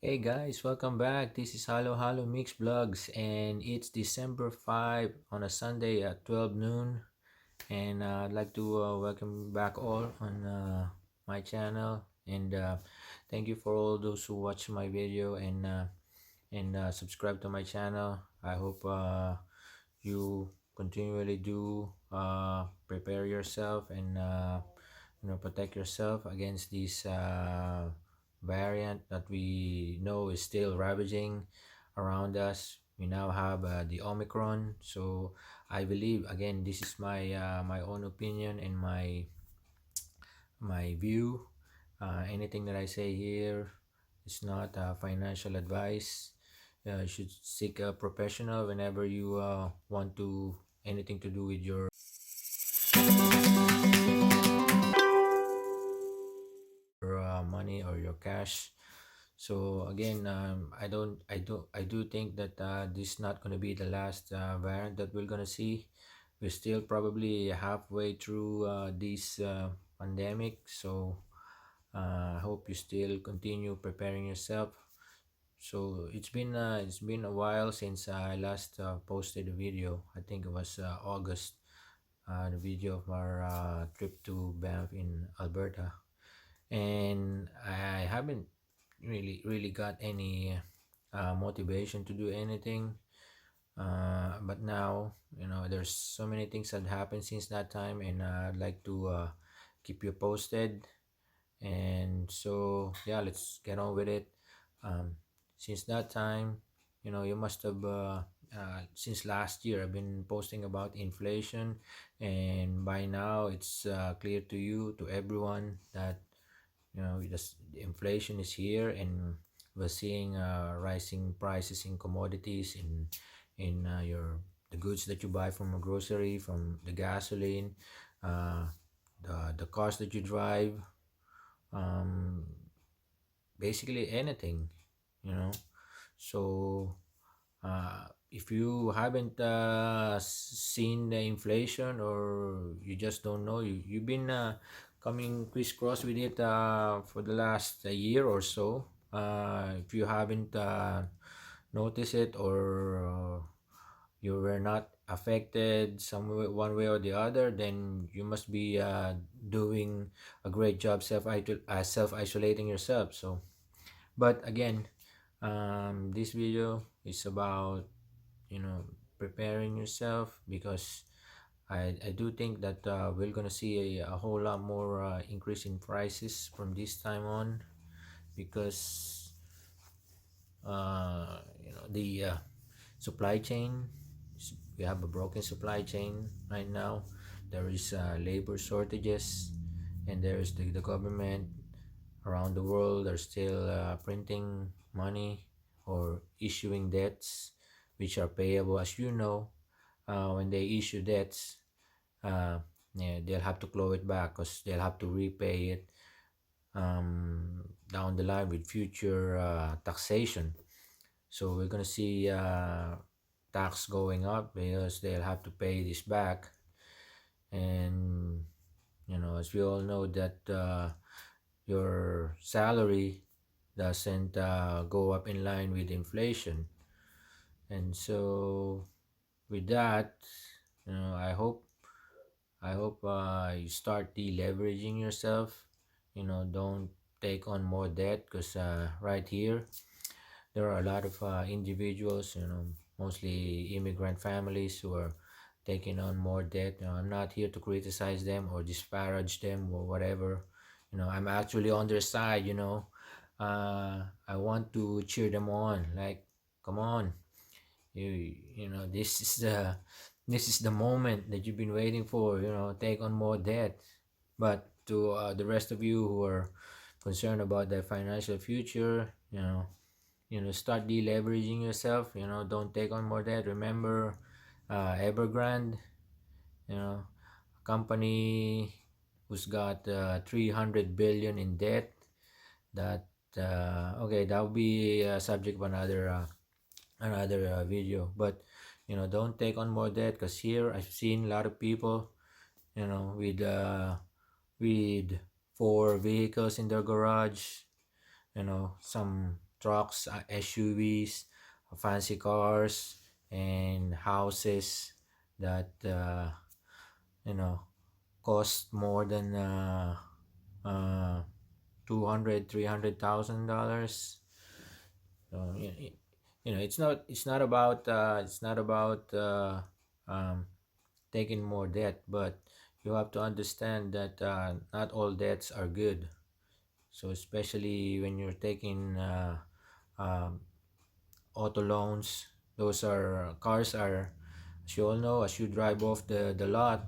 Hey guys, welcome back. This is Halo Halo Mix Vlogs, and it's December 5 on a Sunday at 12 noon. And I'd like to welcome back all on my channel. And thank you for all those who watch my video and subscribe to my channel. I hope you continually do prepare yourself and protect yourself against this variant that we know is still ravaging around us. We now have the Omicron, so I believe, again, this is my own opinion and my view. Anything that I say here is not financial advice. You should seek a professional whenever you want to anything to do with your money or your cash. So again, I do think that this is not going to be the last variant that we're going to see. We're still probably halfway through this pandemic, so I hope you still continue preparing yourself. So it's been a while since I last posted a video. I think it was August, the video of our trip to Banff in Alberta, and I haven't really got any motivation to do anything. But now, there's so many things that happened since that time, and I'd like to keep you posted. And so, yeah, let's get on with it. Um, since that time, you must have. Since last year, I've been posting about inflation, and by now it's clear to you, to everyone, that the inflation is here, and we're seeing rising prices in commodities, in your the goods that you buy from a grocery, from the gasoline, uh, the cars that you drive, um, basically anything, you know. So if you haven't seen the inflation, or you just don't know, you've been coming crisscross with it for the last year or so. If you haven't noticed it, or you were not affected one way or the other, then you must be doing a great job self isolating yourself. So, but again, this video is about preparing yourself, because I do think that we're gonna see a whole lot more increase in prices from this time on, because the supply chain, we have a broken supply chain right now. There is labor shortages, and there is the government around the world are still printing money or issuing debts which are payable. As you know, when they issue debts, uh, yeah, they'll have to claw it back, because they'll have to repay it down the line with future taxation. So we're gonna see tax going up, because they'll have to pay this back. And as we all know, that your salary doesn't go up in line with inflation. And so with that, I hope you start deleveraging yourself. Don't take on more debt, because right here there are a lot of individuals, mostly immigrant families, who are taking on more debt. I'm not here to criticize them or disparage them or whatever. I'm actually on their side. I want to cheer them on. Like, come on, this is the moment that you've been waiting for. Take on more debt. But to the rest of you who are concerned about their financial future, start deleveraging yourself. Don't take on more debt. Remember Evergrande, a company who's got 300 billion in debt. That Okay, that will be a subject of another video. But don't take on more debt, because here I've seen a lot of people, with four vehicles in their garage, some trucks, SUVs, fancy cars, and houses that you know cost more than uh, 200 $300,000. So it's not about um, taking more debt, but you have to understand that not all debts are good. So especially when you're taking um, auto loans, those are cars are, as you all know, as you drive off the lot,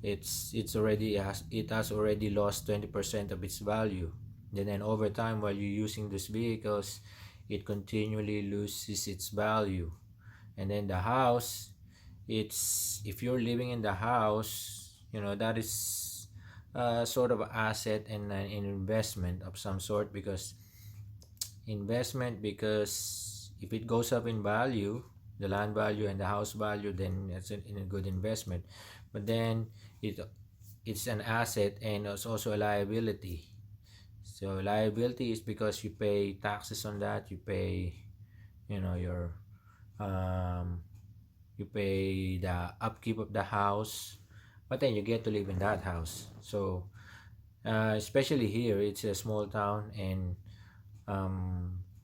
it has already lost 20% of its value. Then over time, while you're using these vehicles, it continually loses its value. And then the house, it's if you're living in the house, that is sort of an asset and an investment of some sort, because if it goes up in value, the land value and the house value, then it's a good investment. But then it it's an asset and it's also a liability. So liability is because you pay taxes on that, you pay, your um you pay the upkeep of the house, but then you get to live in that house. So especially here, it's a small town, and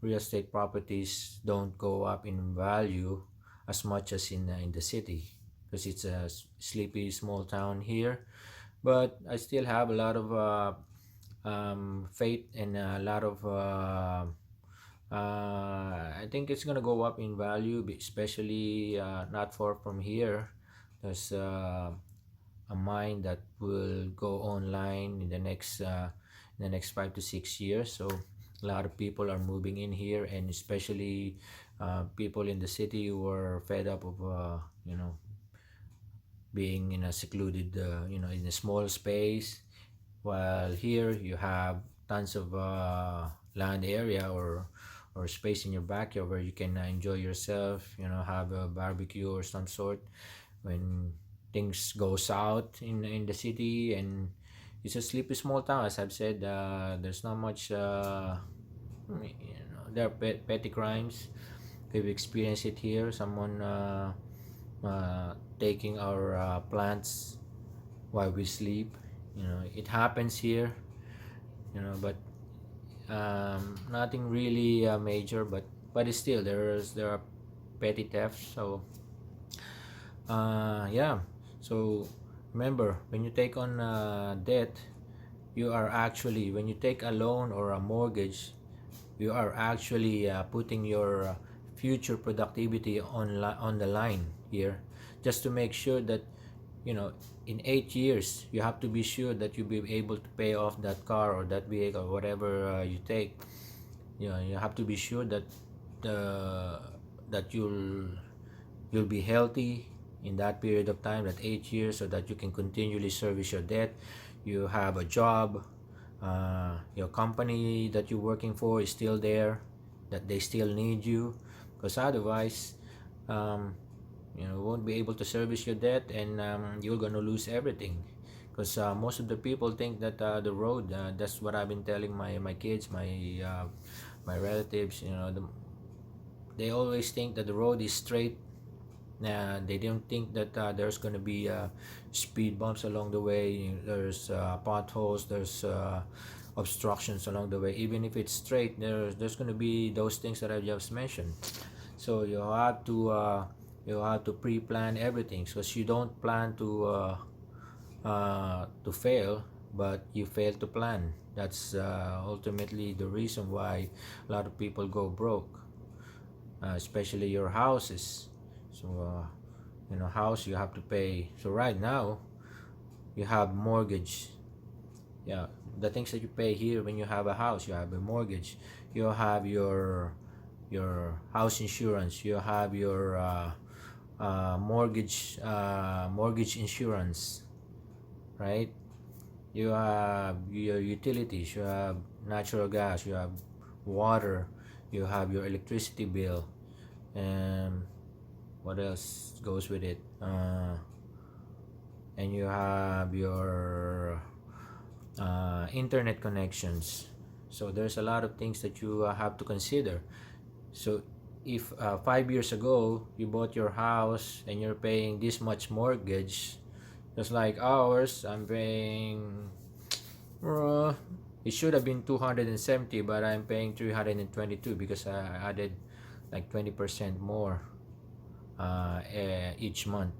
real estate properties don't go up in value as much as in the city, because it's a sleepy small town here. But I still have a lot of faith and a lot of I think it's gonna go up in value, especially not far from here. There's a mine that will go online in the next 5 to 6 years. So a lot of people are moving in here, and especially people in the city who are fed up of being in a secluded in a small space, while here you have tons of land area or space in your backyard where you can enjoy yourself, have a barbecue or some sort when things go south in the city. And it's a sleepy small town, as I've said. There's not much there are petty crimes. We've experienced it here. Someone taking our plants while we sleep. It happens here. But nothing really major. But it's still there are petty thefts. So yeah. So remember, when you take on debt, when you take a loan or a mortgage, you are actually putting your future productivity on the line here, just to make sure that in 8 years you have to be sure that you'll be able to pay off that car or that vehicle or whatever you take. You have to be sure that you'll be healthy in that period of time, that 8 years, so that you can continually service your debt. You have a job, your company that you're working for is still there, that they still need you, because otherwise you won't be able to service your debt, and you're gonna lose everything. Because most of the people think that the road, that's what I've been telling my kids, my relatives. They always think that the road is straight. They don't think that there's going to be speed bumps along the way. There's potholes. There's obstructions along the way. Even if it's straight, there's going to be those things that I just mentioned. So you have to pre-plan everything, because you don't plan to fail, but you fail to plan. That's ultimately the reason why a lot of people go broke, especially your houses. So house, you have to pay. So right now you have mortgage. Yeah, the things that you pay here when you have a house, you have a mortgage, you have your house insurance, you have your mortgage insurance, right? You have your utilities, you have natural gas, you have water, you have your electricity bill, and what else goes with it? And you have your internet connections. So there's a lot of things that you have to consider. So if 5 years ago you bought your house and you're paying this much mortgage, just like ours, I'm paying, uh, it should have been 270, but I'm paying 322 because I added like 20% more each month,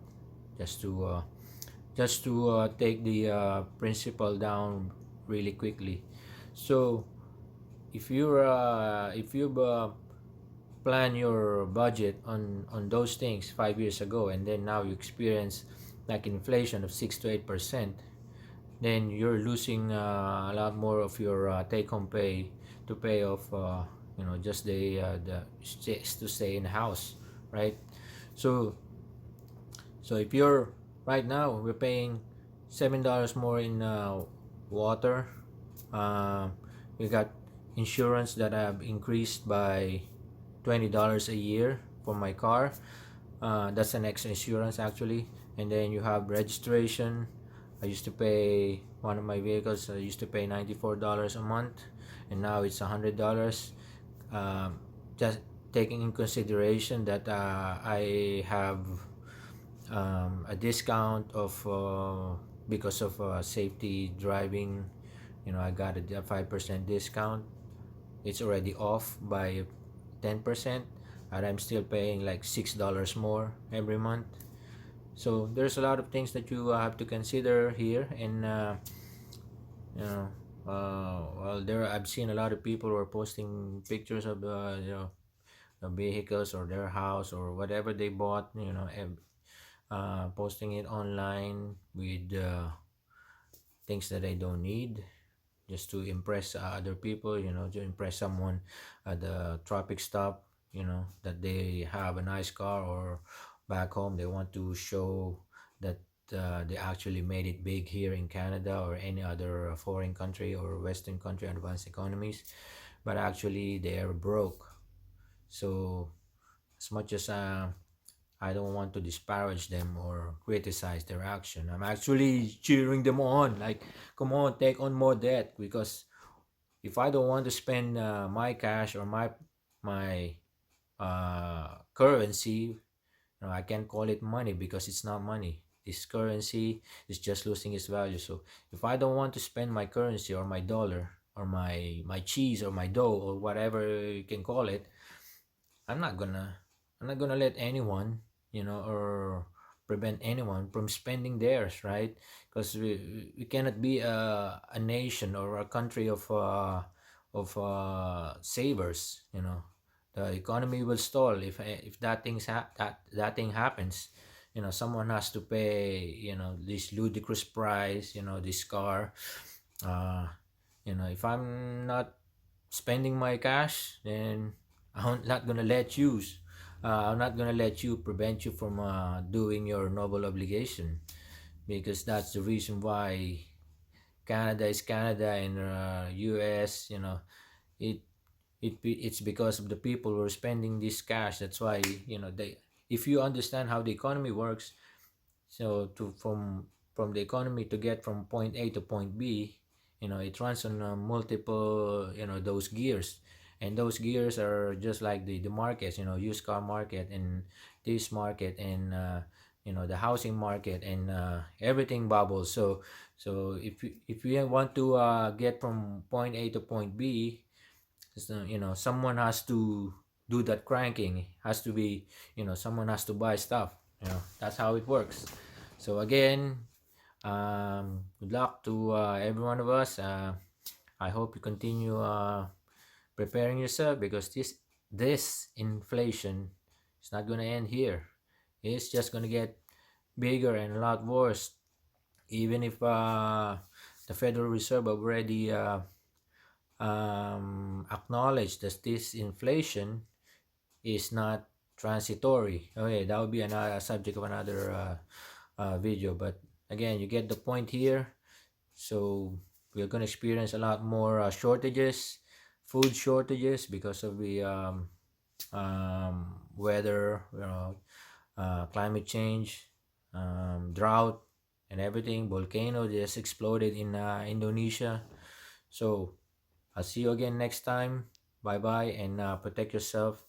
just to take the principal down really quickly. So if you plan your budget on those things 5 years ago, and then now you experience like inflation of 6 to 8%, then you're losing a lot more of your take-home pay to pay off, just to stay in the house, right? So if you're right now, we're paying $7 more in water. Uh, we got insurance that have increased by $20 a year for my car. That's an extra insurance actually. And then you have registration. I used to pay one of my vehicles. I used to pay $94 a month, and now it's $100. Just taking in consideration that I have a discount of because of safety driving. I got a 5% discount. It's already off by 10%, and I'm still paying like $6 more every month. So there's a lot of things that you have to consider here. And you know well, there I've seen a lot of people who are posting pictures of the vehicles or their house or whatever they bought, posting it online with things that they don't need, just to impress other people, to impress someone at the traffic stop, that they have a nice car, or back home they want to show that they actually made it big here in Canada or any other foreign country or Western country, advanced economies, but actually they are broke. So as much as I don't want to disparage them or criticize their action, I'm actually cheering them on. Like, come on, take on more debt, because if I don't want to spend my cash or my currency, I can't call it money because it's not money. This currency is just losing its value. So if I don't want to spend my currency or my dollar or my cheese or my dough or whatever you can call it, I'm not gonna I'm not gonna let anyone, or prevent anyone from spending theirs, right? Because we cannot be a nation or a country of savers. The economy will stall if that thing happens. Someone has to pay, this ludicrous price, this car. uh if I'm not spending my cash, then I'm not gonna let you prevent you from doing your noble obligation, because that's the reason why Canada is Canada, and US, it it's because of the people who are spending this cash. That's why, they if you understand how the economy works, so to from the economy to get from point A to point B, it runs on multiple, those gears, and those gears are just like the markets, used car market, and this market, and the housing market, and everything bubbles. So if you want to get from point A to point B, someone has to do that cranking. Has to be, someone has to buy stuff. That's how it works. So again, good luck to every one of us. I hope you continue preparing yourself, because this inflation is not going to end here. It's just going to get bigger and a lot worse. Even if the Federal Reserve already acknowledged that this inflation is not transitory. Okay, that would be another subject of another video. But again, you get the point here. So we're going to experience a lot more shortages, food shortages, because of the weather, climate change, drought, and everything. Volcano just exploded in Indonesia. So I'll see you again next time. Bye bye, and protect yourself.